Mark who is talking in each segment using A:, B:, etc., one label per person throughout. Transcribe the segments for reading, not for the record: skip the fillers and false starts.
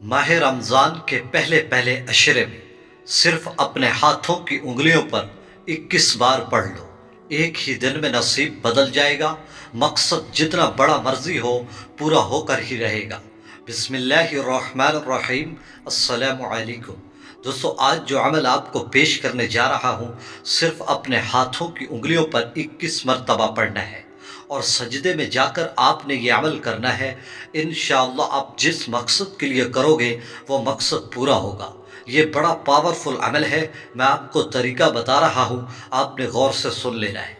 A: ماہ رمضان کے پہلے پہلے عشرے میں صرف اپنے ہاتھوں کی انگلیوں پر 21 بار پڑھ لو، ایک ہی دن میں نصیب بدل جائے گا۔ مقصد جتنا بڑا مرضی ہو پورا ہو کر ہی رہے گا۔ بسم اللہ الرحمن الرحیم۔ السلام علیکم دوستو، آج جو عمل آپ کو پیش کرنے جا رہا ہوں صرف اپنے ہاتھوں کی انگلیوں پر 21 مرتبہ پڑھنا ہے، اور سجدے میں جا کر آپ نے یہ عمل کرنا ہے۔ انشاءاللہ آپ جس مقصد کے لیے کرو گے وہ مقصد پورا ہوگا۔ یہ بڑا پاورفل عمل ہے، میں آپ کو طریقہ بتا رہا ہوں، آپ نے غور سے سن لینا ہے۔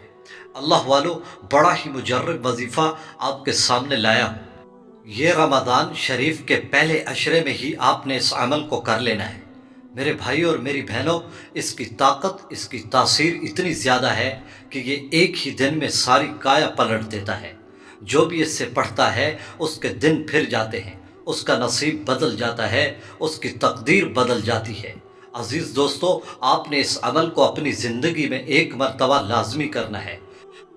A: اللہ والو، بڑا ہی مجرب وظیفہ آپ کے سامنے لایا ہوں۔ یہ رمضان شریف کے پہلے عشرے میں ہی آپ نے اس عمل کو کر لینا ہے۔ میرے بھائی اور میری بہنوں، اس کی طاقت، اس کی تاثیر اتنی زیادہ ہے کہ یہ ایک ہی دن میں ساری کایا پلٹ دیتا ہے۔ جو بھی اس سے پڑھتا ہے اس کے دن پھر جاتے ہیں، اس کا نصیب بدل جاتا ہے، اس کی تقدیر بدل جاتی ہے۔ عزیز دوستو، آپ نے اس عمل کو اپنی زندگی میں ایک مرتبہ لازمی کرنا ہے۔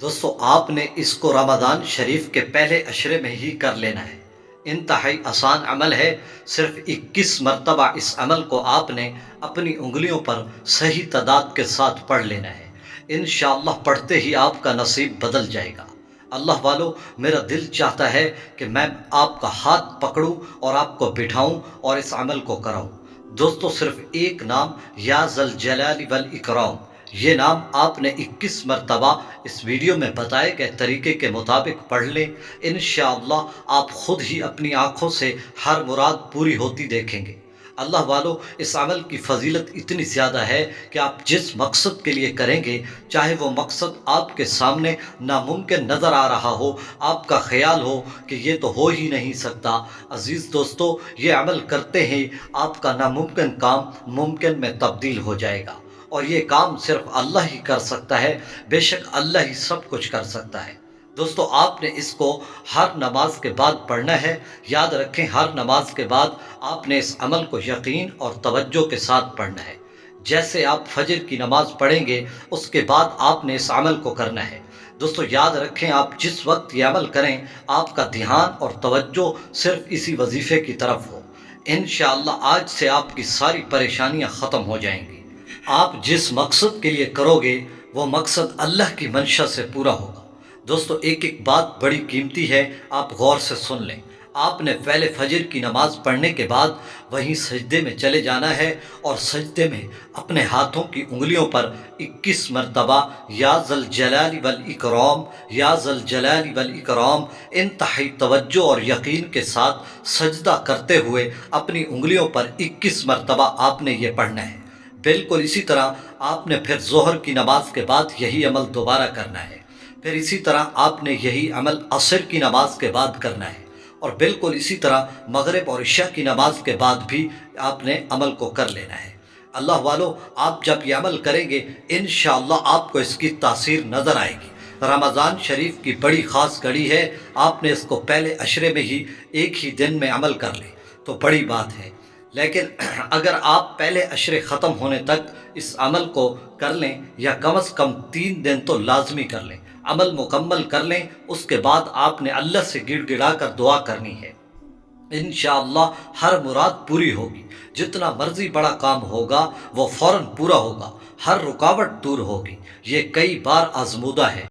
A: دوستو، آپ نے اس کو رمضان شریف کے پہلے عشرے میں ہی کر لینا ہے۔ انتہائی آسان عمل ہے، صرف 21 مرتبہ اس عمل کو آپ نے اپنی انگلیوں پر صحیح تعداد کے ساتھ پڑھ لینا ہے۔ انشاءاللہ پڑھتے ہی آپ کا نصیب بدل جائے گا۔ اللہ والو، میرا دل چاہتا ہے کہ میں آپ کا ہاتھ پکڑوں اور آپ کو بٹھاؤں اور اس عمل کو کراؤں۔ دوستو، صرف ایک نام، یا ذل جلال والاکرام، یہ نام آپ نے 21 مرتبہ اس ویڈیو میں بتائے گئے طریقے کے مطابق پڑھ لیں۔ انشاءاللہ آپ خود ہی اپنی آنکھوں سے ہر مراد پوری ہوتی دیکھیں گے۔ اللہ والو، اس عمل کی فضیلت اتنی زیادہ ہے کہ آپ جس مقصد کے لیے کریں گے، چاہے وہ مقصد آپ کے سامنے ناممکن نظر آ رہا ہو، آپ کا خیال ہو کہ یہ تو ہو ہی نہیں سکتا، عزیز دوستو، یہ عمل کرتے ہی آپ کا ناممکن کام ممکن میں تبدیل ہو جائے گا۔ اور یہ کام صرف اللہ ہی کر سکتا ہے، بے شک اللہ ہی سب کچھ کر سکتا ہے۔ دوستو، آپ نے اس کو ہر نماز کے بعد پڑھنا ہے۔ یاد رکھیں، ہر نماز کے بعد آپ نے اس عمل کو یقین اور توجہ کے ساتھ پڑھنا ہے۔ جیسے آپ فجر کی نماز پڑھیں گے، اس کے بعد آپ نے اس عمل کو کرنا ہے۔ دوستو، یاد رکھیں، آپ جس وقت یہ عمل کریں، آپ کا دھیان اور توجہ صرف اسی وظیفے کی طرف ہو۔ انشاءاللہ آج سے آپ کی ساری پریشانیاں ختم ہو جائیں گی۔ آپ جس مقصد کے لیے کرو گے وہ مقصد اللہ کی منشا سے پورا ہوگا۔ دوستو، ایک ایک بات بڑی قیمتی ہے، آپ غور سے سن لیں۔ آپ نے پہلے فجر کی نماز پڑھنے کے بعد وہیں سجدے میں چلے جانا ہے، اور سجدے میں اپنے ہاتھوں کی انگلیوں پر 21 مرتبہ یا ذل جلال والاکرام، یا ذل جلال والاکرام، انتہائی توجہ اور یقین کے ساتھ سجدہ کرتے ہوئے اپنی انگلیوں پر 21 مرتبہ آپ نے یہ پڑھنا ہے۔ بالکل اسی طرح آپ نے پھر ظہر کی نماز کے بعد یہی عمل دوبارہ کرنا ہے۔ پھر اسی طرح آپ نے یہی عمل عصر کی نماز کے بعد کرنا ہے، اور بالکل اسی طرح مغرب اور عشاء کی نماز کے بعد بھی آپ نے عمل کو کر لینا ہے۔ اللہ والو، آپ جب یہ عمل کریں گے، انشاءاللہ آپ کو اس کی تاثیر نظر آئے گی۔ رمضان شریف کی بڑی خاص گھڑی ہے، آپ نے اس کو پہلے عشرے میں ہی ایک ہی دن میں عمل کر لیں تو بڑی بات ہے۔ لیکن اگر آپ پہلے عشرے ختم ہونے تک اس عمل کو کر لیں، یا کم از کم 3 دن تو لازمی کر لیں، عمل مکمل کر لیں، اس کے بعد آپ نے اللہ سے گڑ گڑا کر دعا کرنی ہے۔ انشاءاللہ ہر مراد پوری ہوگی۔ جتنا مرضی بڑا کام ہوگا وہ فوراً پورا ہوگا، ہر رکاوٹ دور ہوگی۔ یہ کئی بار آزمودہ ہے۔